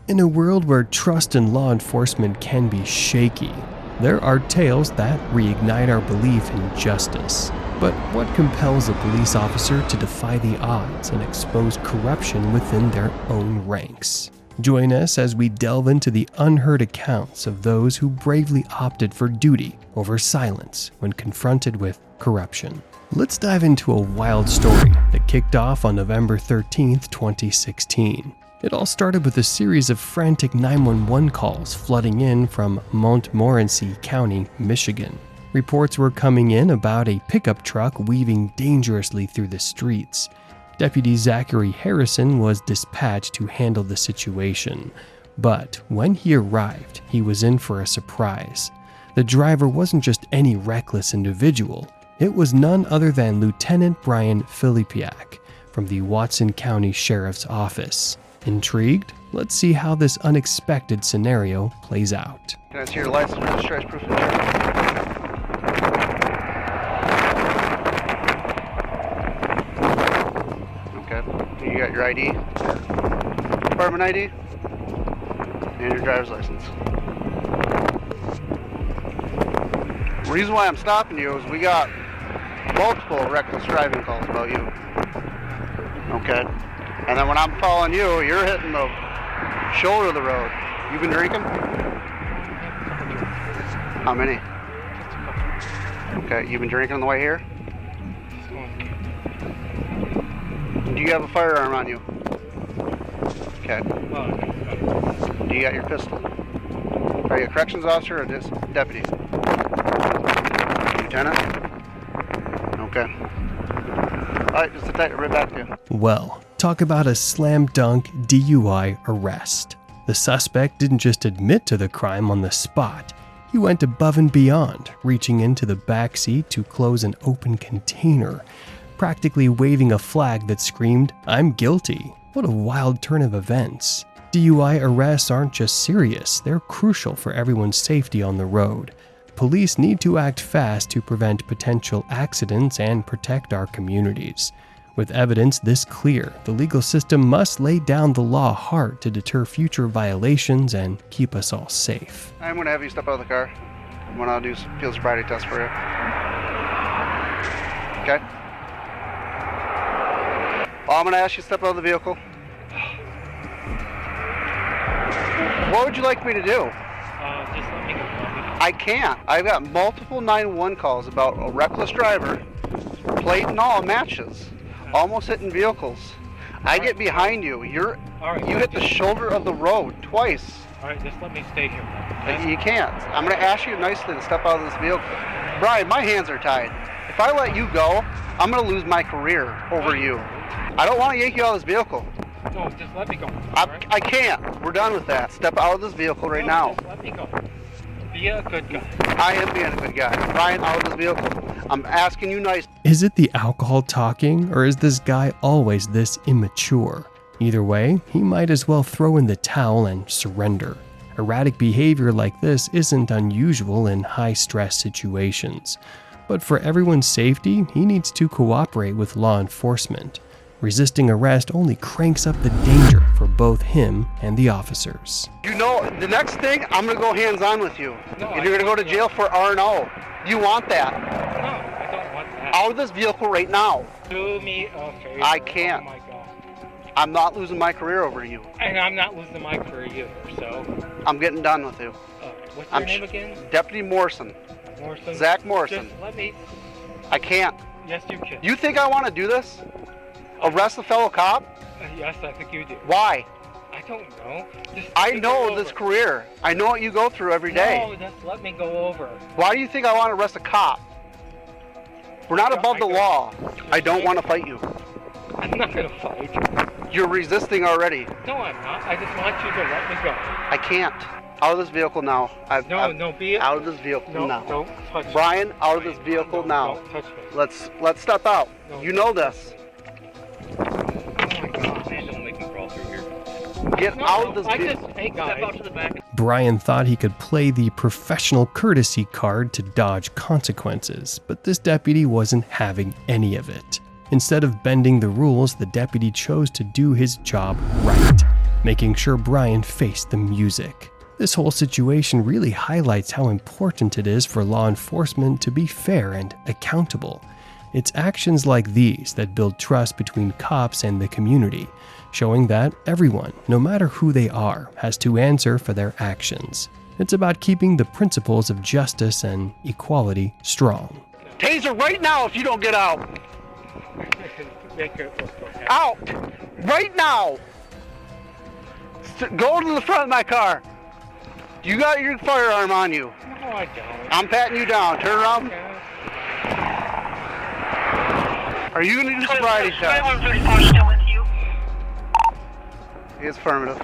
In a world where trust in law enforcement can be shaky, there are tales that reignite our belief in justice. But what compels a police officer to defy the odds and expose corruption within their own ranks? Join us as we delve into the unheard accounts of those who bravely opted for duty over silence when confronted with corruption. Let's dive into a wild story that kicked off on November 13th, 2016. It all started with a series of frantic 911 calls flooding in from Montmorency County, Michigan. Reports were coming in about a pickup truck weaving dangerously through the streets. Deputy Zachary Harrison was dispatched to handle the situation. But when he arrived, he was in for a surprise. The driver wasn't just any reckless individual. It was none other than Lieutenant Brian Filipiak from the Watson County Sheriff's Office. Intrigued? Let's see how this unexpected scenario plays out. Can I see your license, registration, proof of insurance? Okay. You got your ID? Department ID? And your driver's license. The reason why I'm stopping you is we got multiple reckless driving calls about you. Okay. And then when I'm following you, you're hitting the shoulder of the road. You been drinking? How many? Okay, you been drinking on the way here? Do you have a firearm on you? Okay. Do you got your pistol? Are you a corrections officer or just deputy? Lieutenant? Okay. Alright, just detective, right back to you. Well, talk about a slam dunk DUI arrest. The suspect didn't just admit to the crime on the spot. He went above and beyond, reaching into the back seat to close an open container, practically waving a flag that screamed, "I'm guilty." What a wild turn of events. DUI arrests aren't just serious, they're crucial for everyone's safety on the road. Police need to act fast to prevent potential accidents and protect our communities. With evidence this clear, the legal system must lay down the law hard to deter future violations and keep us all safe. I'm going to have you step out of the car. I'm going to do some field sobriety test for you. Okay? Well, I'm going to ask you to step out of the vehicle. What would you like me to do? Just let me go. I can't. I've got multiple 911 calls about a reckless driver, plate and all matches, almost hitting vehicles. I get behind you. You hit the shoulder of the road twice. All right, just let me stay here. Okay? You can't. I'm going to ask you nicely to step out of this vehicle. Brian, my hands are tied. If I let you go, I'm going to lose my career over you. I don't want to yank you out of this vehicle. No, just let me go. I can't. We're done with that. Step out of this vehicle right now. Just let me go. Be a good guy. I am being a good guy. Brian, out of this vehicle. I'm asking you nice. Is it the alcohol talking, or is this guy always this immature? Either way, he might as well throw in the towel and surrender. Erratic behavior like this isn't unusual in high-stress situations. But for everyone's safety, he needs to cooperate with law enforcement. Resisting arrest only cranks up the danger for both him and the officers. You know, the next thing, I'm going to go hands-on with you. No, and you're going to go to jail for R&O. You want that? No, I don't want that. Out of this vehicle right now. Do me a favor. I can't. Oh my God. I'm not losing my career over you. And I'm not losing my career either, so. I'm getting done with you. What's your name again? Deputy Morrison. Morrison? Zach Morrison. Just let me. I can't. Yes, you can. You think I want to do this? Arrest a fellow cop? Yes, I think you do. Why? I don't know. I know this career. I know what you go through every day. No, just let me go over. Why do you think I want to arrest a cop? We're not above the law. I don't want to fight you. I'm not going to fight. You're resisting already. No, I'm not. I just want you to let me go. I can't. Out of this vehicle now. No, be it. Out of this vehicle now. Don't touch Brian, me. out of this vehicle now. Don't touch me. Let's step out. No. You know this. Oh my God, man, don't make me crawl through here. Get out of this vehicle. Hey guys. Step out to the back. Brian thought he could play the professional courtesy card to dodge consequences, but this deputy wasn't having any of it. Instead of bending the rules, the deputy chose to do his job right. making sure Brian faced the music. This whole situation really highlights how important it is for law enforcement to be fair and accountable. It's actions like these that build trust between cops and the community, showing that everyone, no matter who they are, has to answer for their actions. It's about keeping the principles of justice and equality strong. Taser right now if you don't get out. Out! Right now! Go to the front of my car. You got your firearm on you. No, I don't. I'm patting you down. Turn around. Okay. Are you going to do sobriety test? It's affirmative.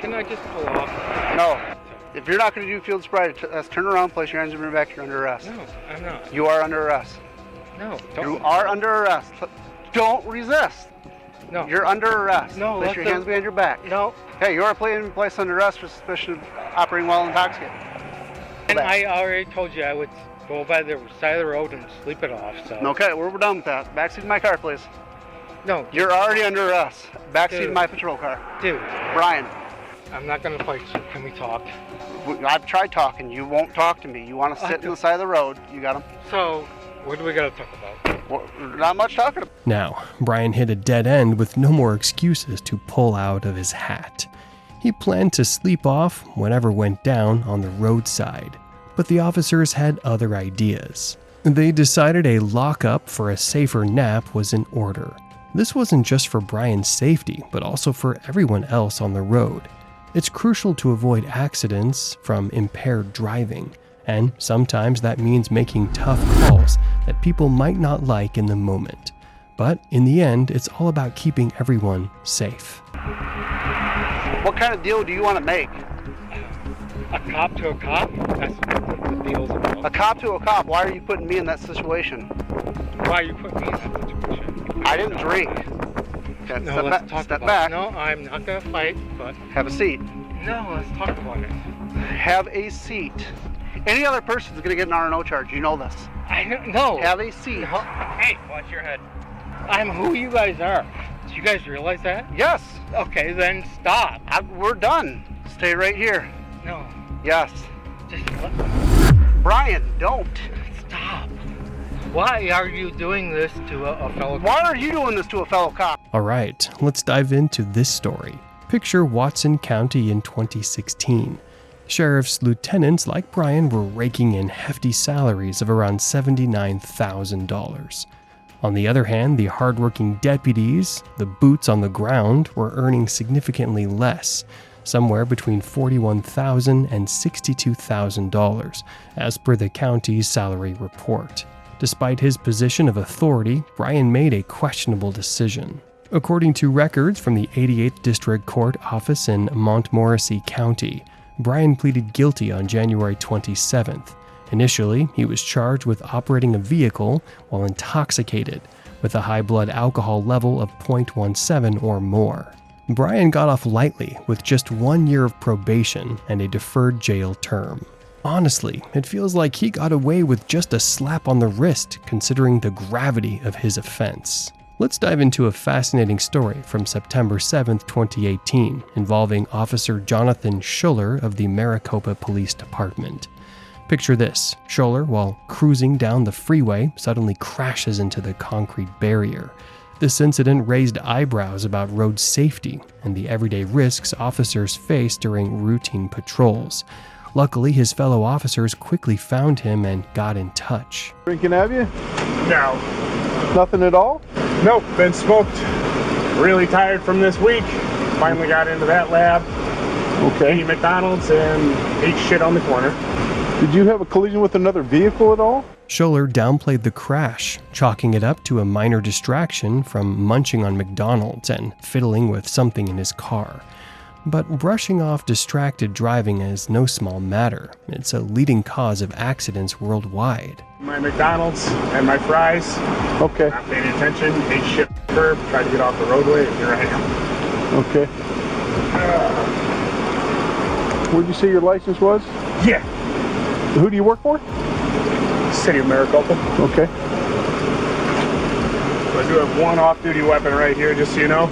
Can I just pull off? No. If you're not going to do field sobriety test, turn around, place your hands on your back. You're under arrest. No, I'm not. You are under arrest. No, You are under arrest. Don't resist. No. You're under arrest. No, Place your hands behind your back. No. Hey, you are placed under arrest for suspicion of operating while intoxicated. And I already told you I would go by the side of the road and sleep it off, so. Okay, we're done with that. Backseat of my car, please. No. You're already under arrest. Backseat Dude. of my patrol car. Dude, Brian, I'm not gonna fight you. Can we talk? I've tried talking. You won't talk to me. You want to sit on the side of the road. You got him? So, what do we gotta talk about? Well, not much talking about. Now, Brian hit a dead end with no more excuses to pull out of his hat. He planned to sleep off whatever went down on the roadside, but the officers had other ideas. They decided a lockup for a safer nap was in order. This wasn't just for Brian's safety, but also for everyone else on the road. It's crucial to avoid accidents from impaired driving, and sometimes that means making tough calls that people might not like in the moment. But in the end, it's all about keeping everyone safe. What kind of deal do you want to make? A cop to a cop? That's what the deal's about. A cop to a cop. Why are you putting me in that situation? Why are you putting me in that situation? I didn't drink. Okay, No, let's talk step about back. it. No, I'm not gonna fight, but Have a seat. no, let's talk about it. Have a seat. Any other person is going to get an R&O charge. You know this. I don't know. Have a seat. No. Hey, watch your head. I'm who you guys are. Do you guys realize that? Yes. Okay, then stop. We're done. Stay right here. No, Yes. just let Brian, don't. stop. Why are you doing this to a fellow? Why are you doing this to a fellow cop? Alright, let's dive into this story. Picture Watson County in 2016. Sheriff's lieutenants like Brian were raking in hefty salaries of around $79,000. On the other hand, the hardworking deputies, the boots on the ground, were earning significantly less, somewhere between $41,000 and $62,000, as per the county's salary report. Despite his position of authority, Brian made a questionable decision. According to records from the 88th District Court office in Montmorency County, Brian pleaded guilty on January 27th. Initially, he was charged with operating a vehicle while intoxicated, with a high blood alcohol level of 0.17 or more. Brian got off lightly with just 1 year of probation and a deferred jail term. Honestly, it feels like he got away with just a slap on the wrist considering the gravity of his offense. Let's dive into a fascinating story from September 7, 2018, involving Officer Jonathan Schuller of the Maricopa Police Department. Picture this: Schuller, while cruising down the freeway, suddenly crashes into the concrete barrier. This incident raised eyebrows about road safety and the everyday risks officers face during routine patrols. Luckily, his fellow officers quickly found him and got in touch. Drinking, have you? No. Nothing at all? Nope, been smoked. Really tired from this week. Finally got into that lab. Okay. Ate McDonald's and ate shit on the corner. Did you have a collision with another vehicle at all? Schuller downplayed the crash, chalking it up to a minor distraction from munching on McDonald's and fiddling with something in his car. But brushing off distracted driving is no small matter. It's a leading cause of accidents worldwide. My McDonald's and my fries. Okay. Not paying attention. Ate shit on the curb. Tried to get off the roadway, and here I am. Okay. Where'd you say your license was? Yeah. Who do you work for? City of Maricopa. Okay. So I do have one off-duty weapon right here, just so you know.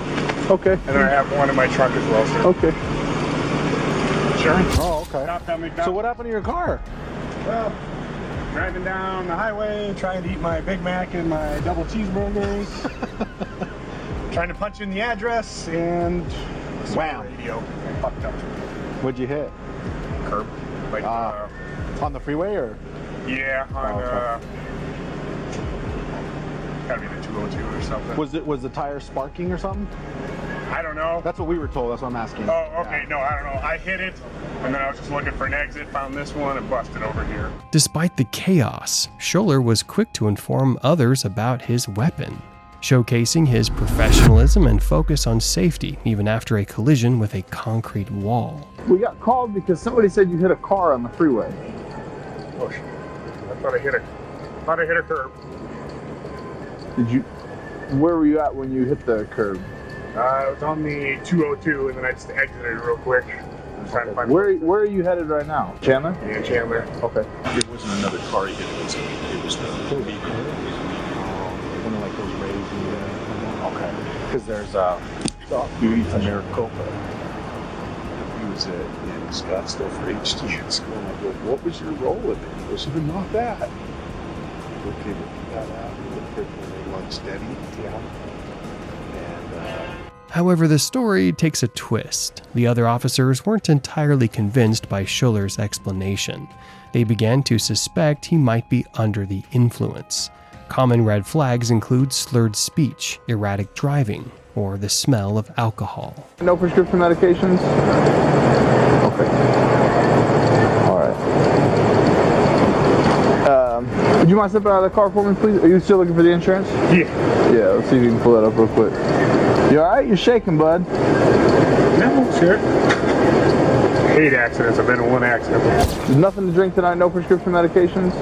Okay. And then I have one in my truck as well, sir. Okay. Insurance. Oh, okay. Stopped at McDonald's. So what happened to your car? Well, driving down the highway, trying to eat my Big Mac and my double cheeseburgers. Trying to punch in the address and Wham. radio. I fucked up. What'd you hit? Curb. Like, On the freeway or? yeah, on, okay. Gotta be the 202 or something. Was the tire sparking or something? I don't know. That's what we were told. That's what I'm asking. Oh, okay. No, I don't know. I hit it, and then I was just looking for an exit, found this one, and busted over here. Despite the chaos, Scholler was quick to inform others about his weapon, showcasing his professionalism and focus on safety even after a collision with a concrete wall. We got called because somebody said you hit a car on the freeway. Oh shit! I thought I hit a curb. Did you? Where were you at when you hit the curb? I was on the 202, and then I just exited real quick. I was trying to find Where are you headed right now? Chandler? Yeah, Chandler. Okay. It wasn't another car you hit, it was the vehicle. One of like those rays. Okay. Because there's duty to Maricopa. He was in Scottsdale for HT in school, and I go, what was your role in it? He goes, not that. Okay, but you got out, you looked carefully, unsteady. Yeah. However, the story takes a twist. The other officers weren't entirely convinced by Schuller's explanation. They began to suspect he might be under the influence. Common red flags include slurred speech, erratic driving, or the smell of alcohol. No prescription medications? Okay. All right. Would you mind stepping out of the car for me, please? Are you still looking for the insurance? Yeah. Yeah, let's see if you can pull that up real quick. You all right? You're shaking, bud. No, sure. I hate accidents. I've been in one accident. There's nothing to drink tonight, no prescription medications?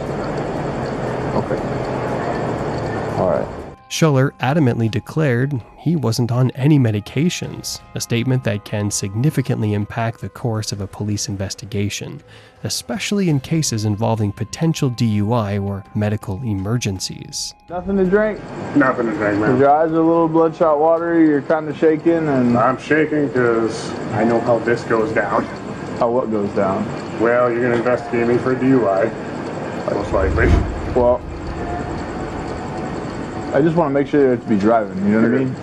Okay. All right. Schuller adamantly declared he wasn't on any medications, a statement that can significantly impact the course of a police investigation, especially in cases involving potential DUI or medical emergencies. Nothing to drink? Nothing to drink, man. Your eyes are a little bloodshot watery, you're kind of shaking, and... I'm shaking because I know how this goes down. How what goes down? Well, you're going to investigate me for DUI, most likely. Well, I just want to make sure to be driving, you know what I mean?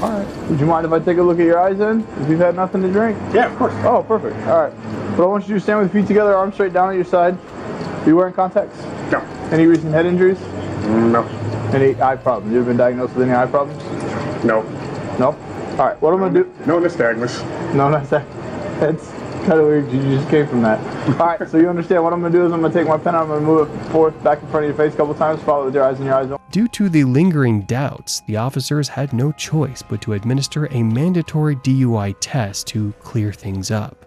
All right. Would you mind if I take a look at your eyes then? If you've had nothing to drink? Yeah, of course. Oh, perfect. All right. What I want you to do is stand with your feet together, arms straight down at your side. Are you wearing contacts? No. Any recent head injuries? No. Any eye problems? You ever been diagnosed with any eye problems? No. No? All right. What I'm going to do... No nystagmus. No, not that. That's kind of weird. You just came from that. All right. So you understand what I'm going to do is I'm going to take my pen, I'm going to move it forth, back in front of your face a couple times, follow with your eyes and your eyes open. Due to the lingering doubts, the officers had no choice but to administer a mandatory DUI test to clear things up.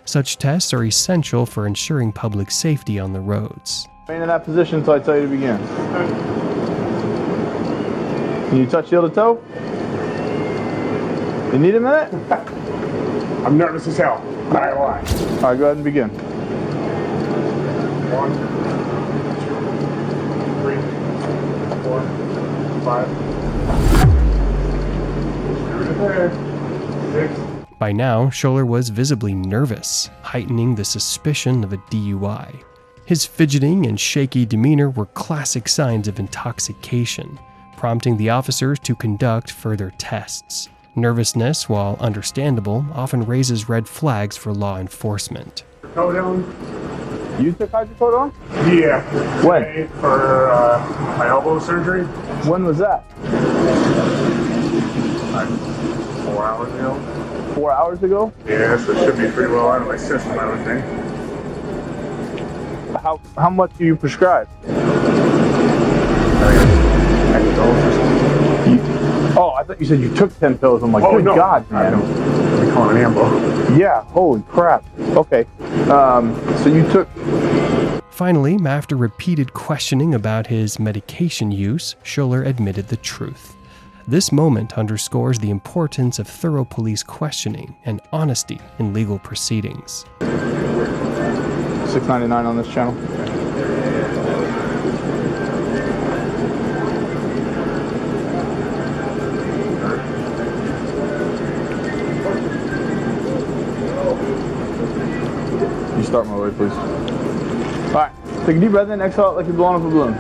Such tests are essential for ensuring public safety on the roads. Remain in that position until I tell you to begin. Can you touch heel to toe? You need a minute? I'm nervous as hell. Not gonna lie. All right, go ahead and begin. 1, 2, 3, 4, 5. Screw it there. 6. By now, Schuller was visibly nervous, heightening the suspicion of a DUI. His fidgeting and shaky demeanor were classic signs of intoxication, prompting the officers to conduct further tests. Nervousness, while understandable, often raises red flags for law enforcement. Hydrocodone? You took hydrocodone? Yeah. When? Today for my elbow surgery. When was that? Like 4 hours ago. 4 hours ago? Yeah, so it should be pretty well out of my system, I would think. How much do you prescribe? Oh, I thought you said you took 10 pills. I'm like, good no. God, man. We call it an ambo. Yeah, holy crap. Okay. So you took... Finally, after repeated questioning about his medication use, Schuller admitted the truth. This moment underscores the importance of thorough police questioning and honesty in legal proceedings. $6.99 on this channel. start my way, please. Alright, take a deep breath in, exhale out like you're blowing up a balloon.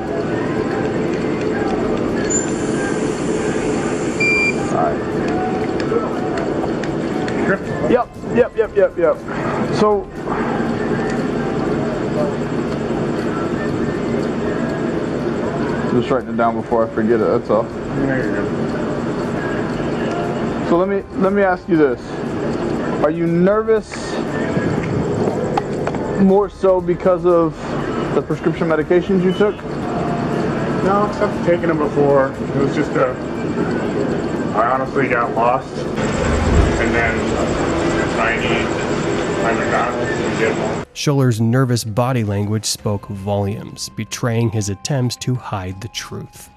Alright. Yep. So, just writing it down before I forget it, that's all. So let me ask you this. Are you nervous more so because of the prescription medications you took? No, except for taking them before. It was just I honestly got lost. And then I need my McDonald's to get home. Schuller's nervous body language spoke volumes, betraying his attempts to hide the truth.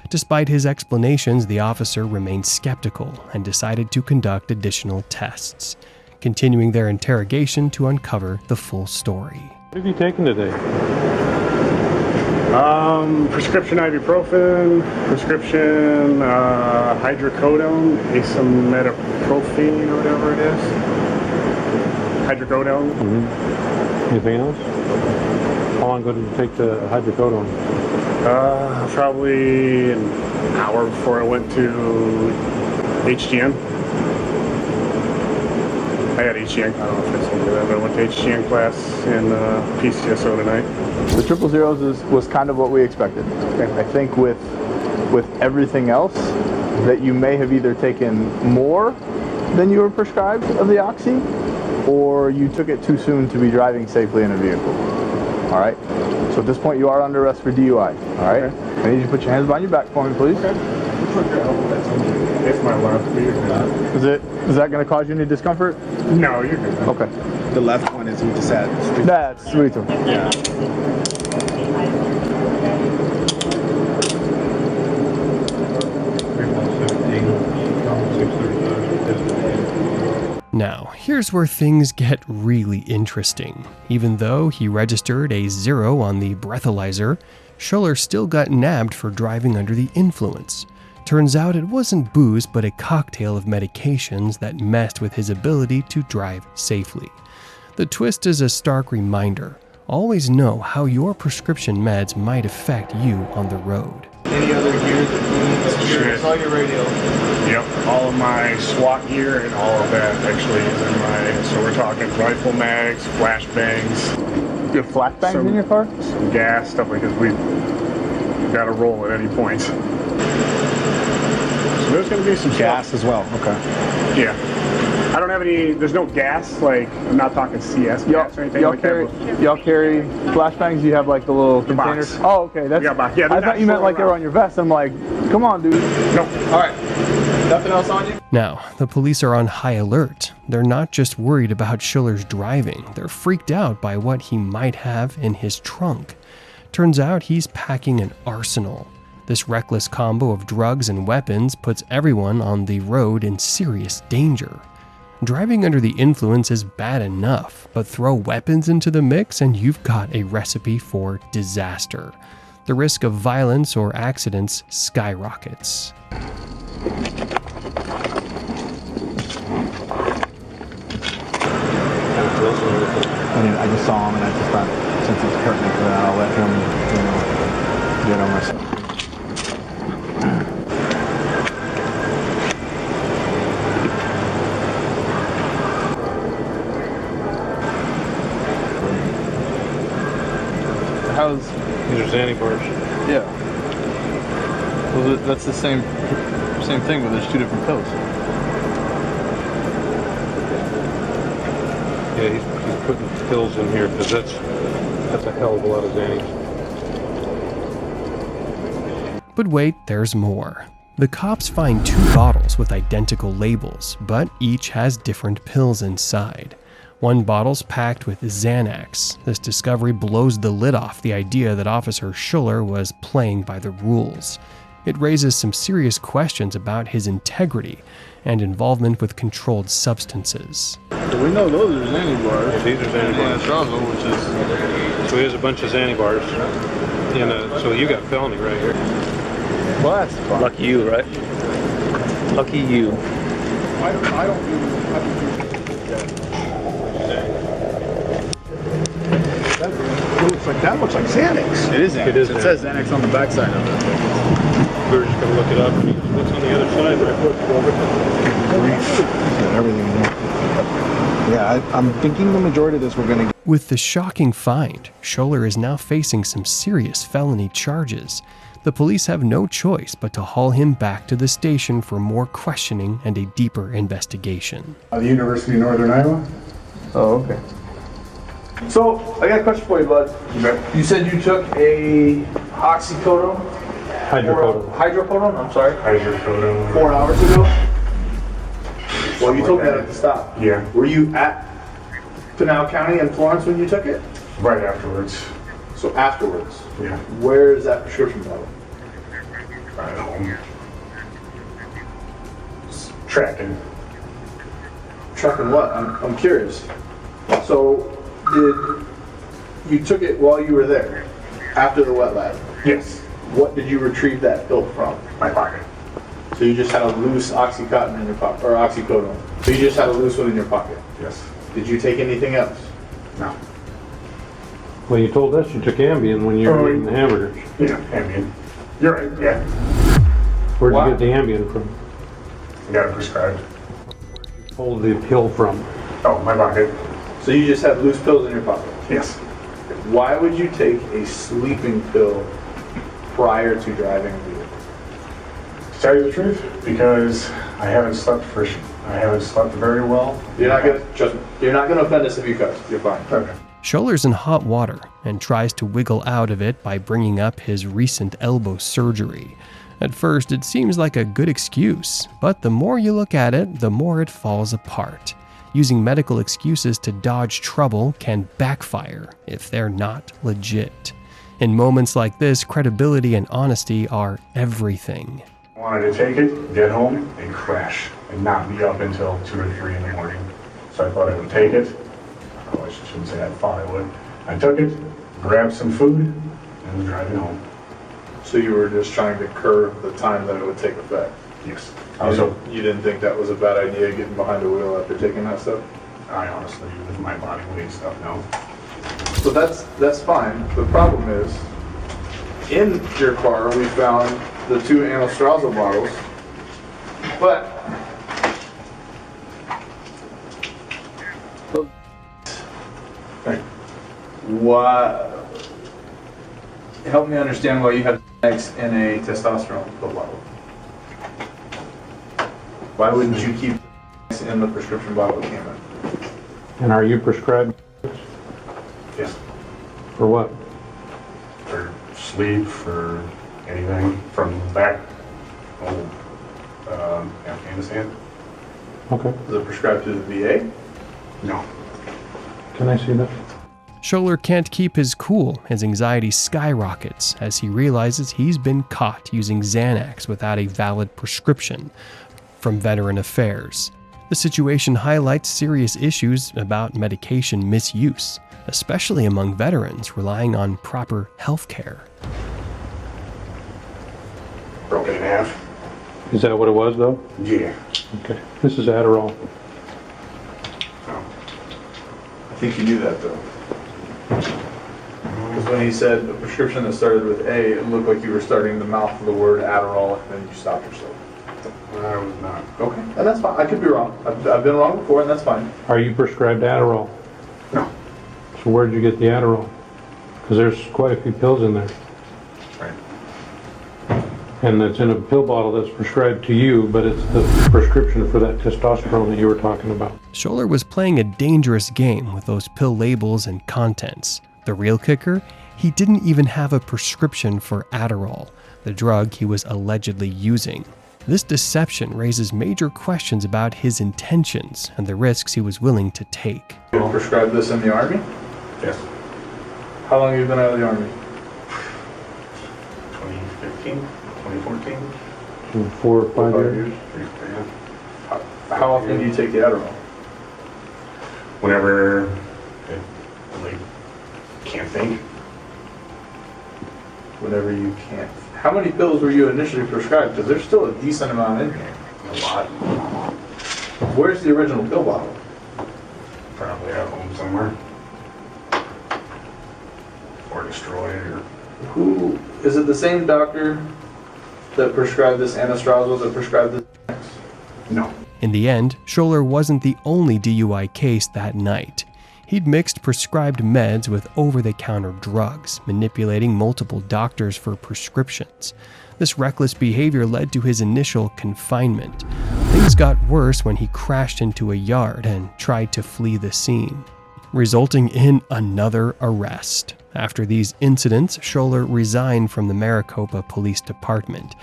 Despite his explanations, the officer remained skeptical and decided to conduct additional tests, continuing their interrogation to uncover the full story. What have you taken today? Prescription ibuprofen, prescription hydrocodone, acetaminophen or whatever it is. Hydrocodone. Mm-hmm. Anything else? How long ago did you take the hydrocodone? Probably an hour before I went to HGN. I had HGN, I don't know if I told you that, but I went to HGN class in PCSO tonight. The 000s was kind of what we expected. I think with everything else, that you may have either taken more than you were prescribed of the oxy, or you took it too soon to be driving safely in a vehicle. All right? So at this point, you are under arrest for DUI. All right? Okay. I need you to put your hands behind your back for me, please. Okay. It's my left. Is that going to cause you any discomfort? No, you're good. Okay. The left one is with the sad. That's sweet. Yeah. Now, here's where things get really interesting. Even though he registered a 0 on the breathalyzer, Schuller still got nabbed for driving under the influence. Turns out it wasn't booze, but a cocktail of medications that messed with his ability to drive safely. The twist is a stark reminder. Always know how your prescription meds might affect you on the road. Any other gear that you need? It's all your radio. Yep, all of my SWAT gear and all of that actually is in my, so we're talking rifle mags, flashbangs. You have flashbangs in your car? Some gas, stuff like this. We've got to roll at any point. So there's going to be some Gas as well. Okay. Yeah. I don't have any, there's no gas, like, I'm not talking CS gas or anything like that. Y'all carry flashbangs? You have like the little containers? Box. Oh, okay. That's, Yeah, I thought you meant like they were on your vest. I'm like, come on, dude. Nope. All right. Nothing else on you? Now, the police are on high alert. They're not just worried about Schuller's driving, they're freaked out by what he might have in his trunk. Turns out he's packing an arsenal. This reckless combo of drugs and weapons puts everyone on the road in serious danger. Driving under the influence is bad enough, but throw weapons into the mix and you've got a recipe for disaster. The risk of violence or accidents skyrockets. I just saw him and I just thought, since it's pertinent to that, I'll let him, get on myself. These are Zanny bars. Yeah. Well, that's the same thing, but there's two different pills. Yeah, he's putting pills in here because that's a hell of a lot of Zannies. But wait, there's more. The cops find 2 bottles with identical labels, but each has different pills inside. One bottle's packed with Xanax. This discovery blows the lid off the idea that Officer Schuller was playing by the rules. It raises some serious questions about his integrity and involvement with controlled substances. So we know those are Zanny bars. Yeah, these are Zanny bars. So he has a bunch of Zanny bars. And so you got felony right here. Well, that's fun. Lucky you, right? Lucky you. I don't do but that looks like Xanax. It is Xanax. It is It says Xanax on the backside of it. We were just gonna look it up. What's on the other side? And everything in there. Yeah, I'm thinking the majority of this we're gonna get. With the shocking find, Scholler is now facing some serious felony charges. The police have no choice but to haul him back to the station for more questioning and a deeper investigation. The University of Northern Iowa. Oh, okay. So, I got a question for you, bud. You said you took a oxycodone? Hydrocodone. Hydrocodone, I'm sorry. Hydrocodone. 4 hours ago? Well, you told me that at the stop. Yeah, Were you at Pinal County in Florence when you took it? right afterwards. So afterwards. Yeah, Where is that prescription bottle? right at home. Just tracking. Tracking what? I'm curious. So, you took it while you were there? After the wet lab? Yes, What did you retrieve that pill from? my pocket. So you just had a loose Oxycontin in your pocket, or oxycodone. So you just had a loose one in your pocket. Yes. Did you take anything else? No. Well, you told us you took Ambien when you were eating the hamburgers. Yeah, Ambien. You're right, yeah. Where'd Why? you get the Ambien from? I got it prescribed. Pulled the pill from. Oh, my pocket. So you just had loose pills in your pocket. Yes. Why would you take a sleeping pill prior to driving a vehicle? To tell you the truth, because I haven't slept very well. You're not gonna offend us if you cuss. You're fine. Okay. Scholler's in hot water and tries to wiggle out of it by bringing up his recent elbow surgery. At first, it seems like a good excuse, but the more you look at it, the more it falls apart. Using medical excuses to dodge trouble can backfire if they're not legit. In moments like this, credibility and honesty are everything. I wanted to take it, get home, and crash, and not be up until 2 or 3 in the morning. So I thought I would take it. Oh, I shouldn't say I thought I would. I took it, grabbed some food, and was driving home. So you were just trying to curb the time that it would take effect. Yes. You didn't think that was a bad idea, getting behind the wheel after taking that stuff? I honestly, with my body weight stuff, no. So that's fine. The problem is, in your car, we found the 2 anastrozole bottles, but Right. why? Help me understand why you had X in a testosterone pill bottle. Why wouldn't you keep X in the prescription bottle that came in? And are you prescribed Yes. for what? For sleep, for anything from back home, Afghanistan. Okay. Is it prescribed through the VA? No. Can I see that? Scholler can't keep his cool. His anxiety skyrockets as he realizes he's been caught using Xanax without a valid prescription from Veteran Affairs. The situation highlights serious issues about medication misuse, especially among veterans relying on proper health care. Broke it in half. Is that what it was, though? Yeah. Okay. This is Adderall. Oh. I think you knew that though. Because when he said a prescription that started with A, it looked like you were starting to mouth the word Adderall and then you stopped yourself. I was not. Okay, and that's fine. I could be wrong. I've been wrong before and that's fine. Are you prescribed Adderall? No. So where'd you get the Adderall? Because there's quite a few pills in there. Right. And it's in a pill bottle that's prescribed to you, but it's the prescription for that testosterone that you were talking about. Scholler was playing a dangerous game with those pill labels and contents. The real kicker? He didn't even have a prescription for Adderall, the drug he was allegedly using. This deception raises major questions about his intentions and the risks he was willing to take. You prescribed this in the Army? Yes. How long have you been out of the Army? 2015, 2014. 4 or 5 years? Yeah. How often do you take the Adderall? Whenever I can't think. Whenever you can't. How many pills were you initially prescribed? Because there's still a decent amount in here. A lot. Where's the original pill bottle? Probably at home somewhere. 40. destroy it or... Who is it? The same doctor that prescribed this anastrozole that prescribed this? No. In the end, Scholler wasn't the only DUI case that night. He'd mixed prescribed meds with over-the-counter drugs, manipulating multiple doctors for prescriptions. This reckless behavior led to his initial confinement. Things got worse when he crashed into a yard and tried to flee the scene, resulting in another arrest. After these incidents, Scholler resigned from the Maricopa Police Department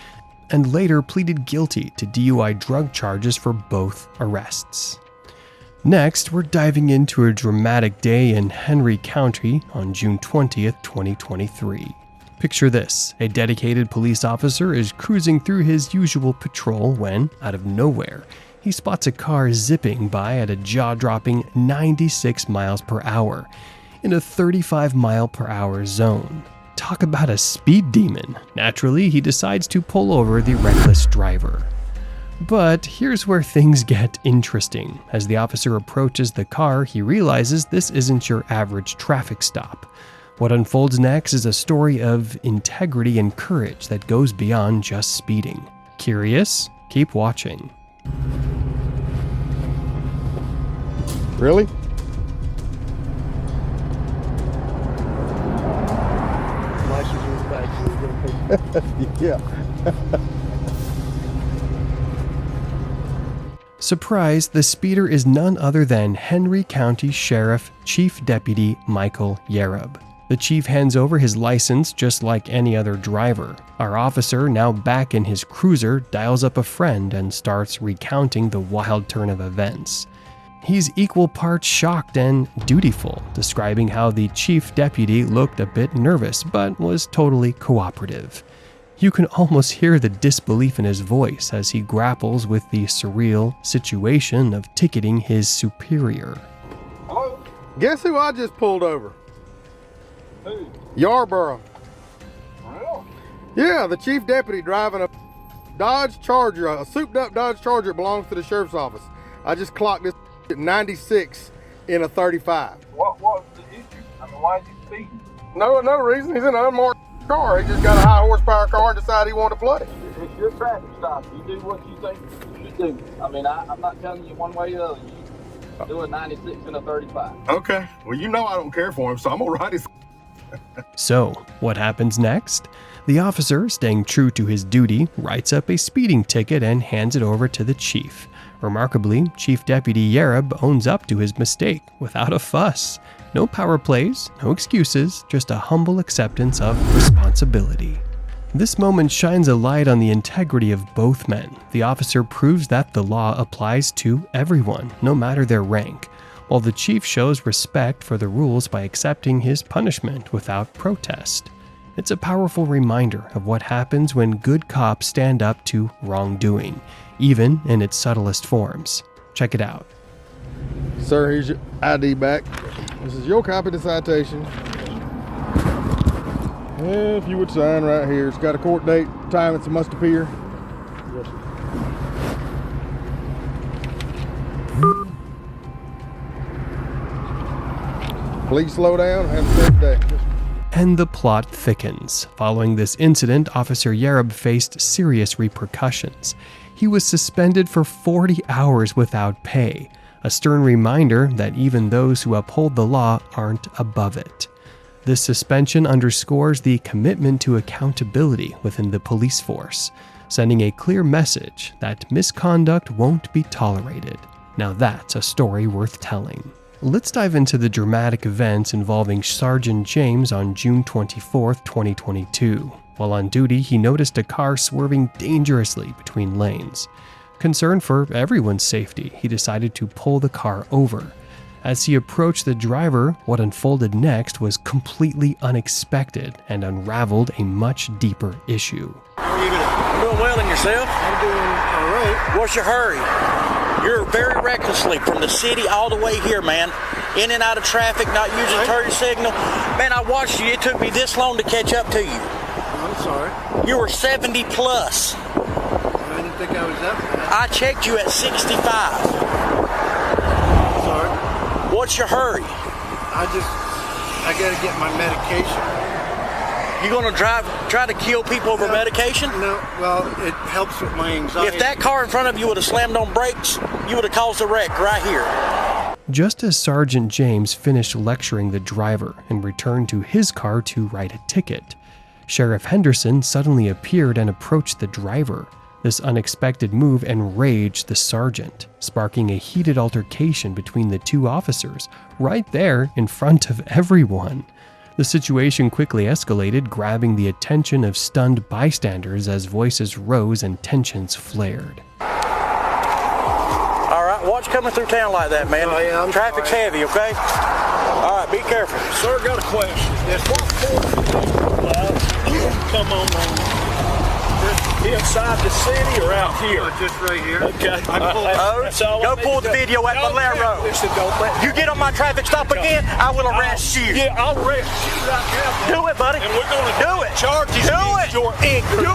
and later pleaded guilty to DUI drug charges for both arrests. Next, we're diving into a dramatic day in Henry County on June 20th, 2023. Picture this: a dedicated police officer is cruising through his usual patrol when, out of nowhere, he spots a car zipping by at a jaw-dropping 96 miles per hour in a 35 mile per hour zone. Talk about a speed demon. Naturally, he decides to pull over the reckless driver. But here's where things get interesting. As the officer approaches the car, he realizes this isn't your average traffic stop. What unfolds next is a story of integrity and courage that goes beyond just speeding. Curious? Keep watching. Really? Yeah. Surprise, the speeder is none other than Henry County Sheriff Chief Deputy Michael Yarub. The chief hands over his license just like any other driver. Our officer, now back in his cruiser, dials up a friend and starts recounting the wild turn of events. He's equal parts shocked and dutiful, describing how the chief deputy looked a bit nervous but was totally cooperative. You can almost hear the disbelief in his voice as he grapples with the surreal situation of ticketing his superior. Hello? Guess who I just pulled over? Who? Yarborough. Real? Yeah, the chief deputy driving a Dodge Charger, a souped up Dodge Charger belongs to the sheriff's office. I just clocked this at 96 in a 35. What was the issue? I mean, why is he speeding? No reason. He's in an unmarked car. He just got a high horsepower car and decided he wanted to play. It's your traffic stop. You do what you think you do. I mean, I'm not telling you one way or the other. You do a 96 and a 35. Okay. Well, you know I don't care for him, so I'm gonna ride his. So, what happens next? The officer, staying true to his duty, writes up a speeding ticket and hands it over to the chief. Remarkably, Chief Deputy Yarub owns up to his mistake without a fuss. No power plays, no excuses, just a humble acceptance of responsibility. This moment shines a light on the integrity of both men. The officer proves that the law applies to everyone, no matter their rank, while the chief shows respect for the rules by accepting his punishment without protest. It's a powerful reminder of what happens when good cops stand up to wrongdoing, even in its subtlest forms. Check it out. Sir, here's your ID back. This is your copy of the citation. If you would sign right here. It's got a court date, time it's a must appear. Yes, sir. Please slow down and have a safe day. Yes, and the plot thickens. Following this incident, Officer Yarub faced serious repercussions. He was suspended for 40 hours without pay, a stern reminder that even those who uphold the law aren't above it. This suspension underscores the commitment to accountability within the police force, sending a clear message that misconduct won't be tolerated. Now that's a story worth telling. Let's dive into the dramatic events involving Sergeant James on June 24, 2022. While on duty, he noticed a car swerving dangerously between lanes. Concerned for everyone's safety, he decided to pull the car over. As he approached the driver, what unfolded next was completely unexpected and unraveled a much deeper issue. How are you doing well in yourself? I'm doing all right. What's your hurry? You're very recklessly from the city all the way here, man. In and out of traffic, not using turn signal. Man, I watched you. It took me this long to catch up to you. I'm sorry. You were 70 plus. I didn't think I was that bad. I checked you at 65. I'm sorry. What's your hurry? I gotta get my medication. You gonna try to kill people over medication? No, well, it helps with my anxiety. If that car in front of you would have slammed on brakes, you would have caused a wreck right here. Just as Sergeant James finished lecturing the driver and returned to his car to write a ticket, Sheriff Henderson suddenly appeared and approached the driver. This unexpected move enraged the sergeant, sparking a heated altercation between the two officers right there in front of everyone. The situation quickly escalated, grabbing the attention of stunned bystanders as voices rose and tensions flared. All right, watch coming through town like that, man. Oh, yeah, Traffic's heavy, okay? All right, be careful. Sir, got a question. Yes, what come on, man. Inside the city or out here? Just right here. Okay. Go pull the video at Valero. You get on my traffic stop again, I will arrest you. Yeah, I'll arrest you right now. Do it, buddy. And we're going to do it. Charges against your income.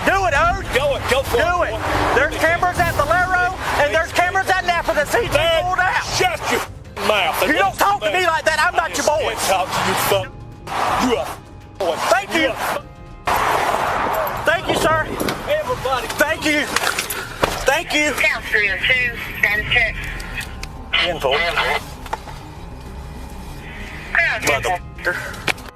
Do it, Ode. Go for it. Do it. There's cameras at Valero and there's cameras at Napa that see you pulled out. Shut your mouth. You don't talk to me like that. I'm not your boy. Talk to you, fuck. You a boy. Thank you. Thank you, sir. Everybody. Thank you. Thank you. Count 3 and 2. Stand check. Untold. Motherfucker.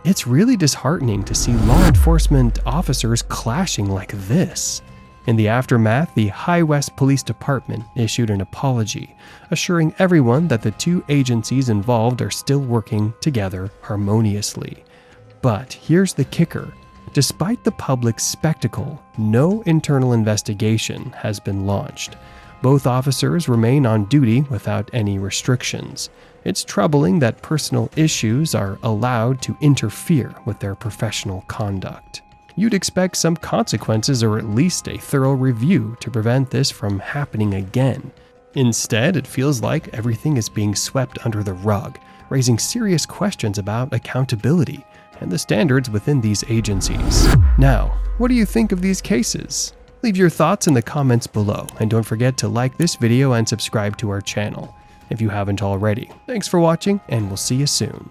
It's really disheartening to see law enforcement officers clashing like this. In the aftermath, the High West Police Department issued an apology, assuring everyone that the two agencies involved are still working together harmoniously. But here's the kicker. Despite the public spectacle, no internal investigation has been launched. Both officers remain on duty without any restrictions. It's troubling that personal issues are allowed to interfere with their professional conduct. You'd expect some consequences or at least a thorough review to prevent this from happening again. Instead, it feels like everything is being swept under the rug, raising serious questions about accountability and the standards within these agencies. Now, what do you think of these cases? Leave your thoughts in the comments below, and don't forget to like this video and subscribe to our channel if you haven't already. Thanks for watching, and we'll see you soon.